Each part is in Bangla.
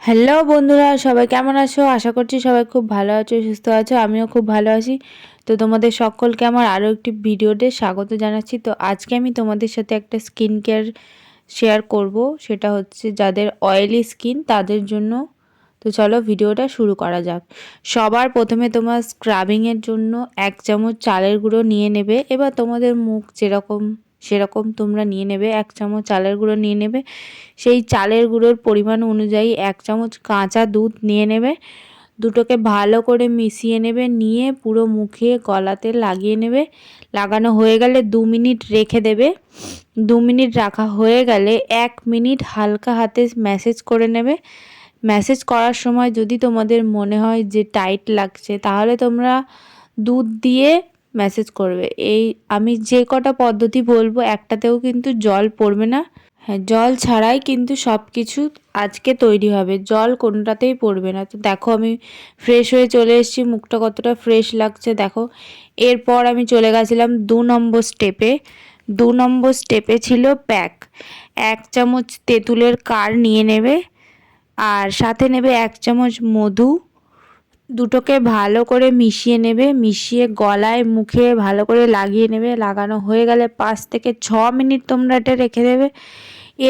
হ্যালো বন্ধুরা, সবাই কেমন আছো? আশা করছি সবাই খুব ভালো আছো, সুস্থ আছো। আমিও খুব ভালো আছি। তো তোমাদের সকলকে আমার আরও একটি ভিডিওতে স্বাগত জানাচ্ছি। তো আজকে আমি তোমাদের সাথে একটা স্কিন কেয়ার শেয়ার করব, সেটা হচ্ছে যাদের অয়েলি স্কিন তাদের জন্য। তো চলো ভিডিওটা শুরু করা যাক। সবার প্রথমে তোমার স্ক্রাবিংয়ের জন্য 1 চামচ চালের গুঁড়ো নিয়ে নেবে। এবার তোমাদের মুখ যেরকম সেরকম তোমরা নিয়ে নেবে। 1 চামচ চালের গুঁড়ো নিয়ে নেবে। সেই চালের গুঁড়োর পরিমাণ অনুযায়ী 1 চামচ কাঁচা দুধ নিয়ে নেবে। দুটোকে ভালো করে মিশিয়ে নেবে, নিয়ে পুরো মুখে গলাতে লাগিয়ে নেবে। লাগানো হয়ে গেলে 2 মিনিট রেখে দেবে। 2 মিনিট রাখা হয়ে গেলে 1 মিনিট হালকা হাতে ম্যাসেজ করে নেবে। ম্যাসেজ করার সময় যদি তোমাদের মনে হয় যে টাইট লাগছে, তাহলে তোমরা দুধ দিয়ে ম্যাসেজ করবে। আমি যে কটা পদ্ধতি বলবো একটাতেও কিন্তু জল পড়বে না। হ্যাঁ, জল ছাড়াই কিন্তু সব কিছু আজকে তৈরি হবে, জল কোনোটাতেই পড়বে না। তো দেখো আমি ফ্রেশ হয়ে চলে এসেছি, মুখটা কতটা ফ্রেশ লাগছে দেখো। এরপর আমি চলে গেছিলাম 2 নম্বর স্টেপে। 2 নম্বর স্টেপে ছিল প্যাক। 1 চামচ তেঁতুলের কার নিয়ে নেবে, আর সাথে নেবে 1 চামচ মধু। দুটোকে ভালো করে মিশিয়ে নেবে, মিশিয়ে গলায় মুখে ভালো করে লাগিয়ে নেবে। লাগানো হয়ে গেলে 5 থেকে 6 মিনিট তোমরা এটা রেখে দেবে।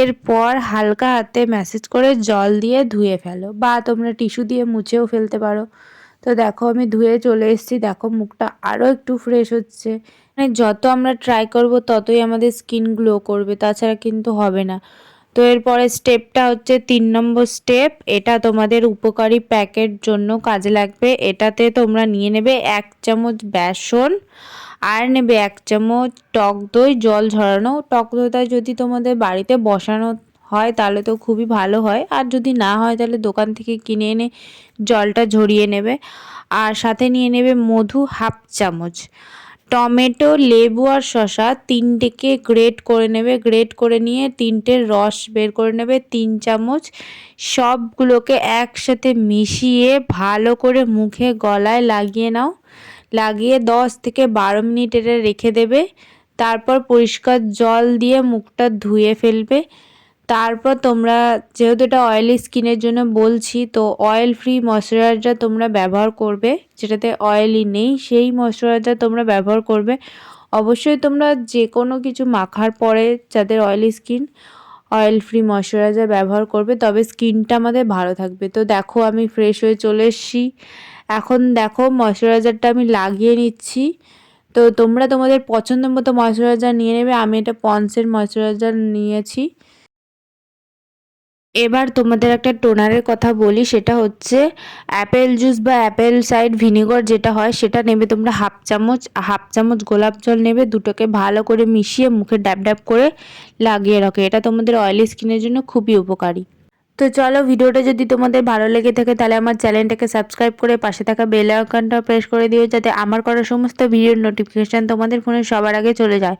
এরপর হালকা হাতে ম্যাসেজ করে জল দিয়ে ধুয়ে ফেলো, বা তোমরা টিস্যু দিয়ে মুছেও ফেলতে পারো। তো দেখো আমি ধুয়ে চলে এসেছি, দেখো মুখটা আরও একটু ফ্রেশ হচ্ছে। মানে যত আমরা ট্রাই করব ততই আমাদের স্কিন গ্লো করবে, তাছাড়া কিন্তু হবে না। তো এরপরে স্টেপটা হচ্ছে 3 নম্বর স্টেপ। এটা তোমাদের উপকারী প্যাকের জন্য কাজে লাগবে। এটাতে তোমরা নিয়ে নেবে 1 চামচ বেসন, আর নেবে 1 চামচ টক দই, জল ঝরানো। টক দইটা যদি তোমাদের বাড়িতে বসানো হয় তাহলে তো খুবই ভালো হয়, আর যদি না হয় তাহলে দোকান থেকে কিনে এনে জলটা ঝরিয়ে নেবে। আর সাথে নিয়ে নেবে মধু 1/2 চামচ। টমেটো, লেবু আর শসা তিনটেকে গ্রেট করে নেবে। গ্রেট করে নিয়ে তিনটের রস বের করে নেবে 3 চামচ। সবগুলোকে একসাথে মিশিয়ে ভালো করে মুখে গলায় লাগিয়ে নাও। লাগিয়ে 10 থেকে 12 মিনিট এটা রেখে দেবে। তারপর পরিষ্কার জল দিয়ে মুখটা ধুয়ে ফেলবে। তারপর তোমরা, যেহেতু এটা অয়েলি স্কিনের জন্য বলছি, তো অয়েল ফ্রি ময়শ্চারাইজার তোমরা ব্যবহার করবে। যেটাতে অয়েলই নেই সেই ময়শ্চারাইজার তোমরা ব্যবহার করবে। অবশ্যই তোমরা যে কোনো কিছু মাখার পরে যাদের oily skin, oil free moisturiser ব্যবহার করবে, তবে স্কিনটা আমাদের ভালো থাকবে। তো দেখো আমি ফ্রেশ হয়ে চলে এসেছি। এখন দেখো ময়শ্চারাইজারটা আমি লাগিয়ে নিচ্ছি। তো তোমরা তোমাদের পছন্দ মতো ময়শ্চারাইজার নিয়ে নেবে। আমি এটা পন্ডসের ময়শ্চারাইজার নিয়েছি। এবার তোমাদের একটা টোনারের কথা বলি, সেটা হচ্ছে অ্যাপেল জুস বা অ্যাপেল সাইড ভিনেগার যেটা হয় সেটা নেবে তোমরা 1/2 চামচ। 1/2 চামচ গোলাপ জল নেবে, দুটোকে ভালো করে মিশিয়ে মুখে ড্যাব ড্যাব করে লাগিয়ে রাখো। এটা তোমাদের অয়েলি স্কিনের জন্য খুবই উপকারী। তো চলো, ভিডিওটা যদি তোমাদের ভালো লেগে থাকে তাহলে আমার চ্যানেলটাকে সাবস্ক্রাইব করে পাশে থাকা বেল আইকনটা প্রেস করে দিও, যাতে আমার করা সমস্ত ভিডিওর নোটিফিকেশান তোমাদের ফোনে সবার আগে চলে যায়।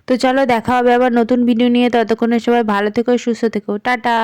তো চলো, দেখা হবে আবার নতুন ভিডিও নিয়ে। ততক্ষণে সবাই ভালো থেকো, সুস্থ থেকো, টাটা।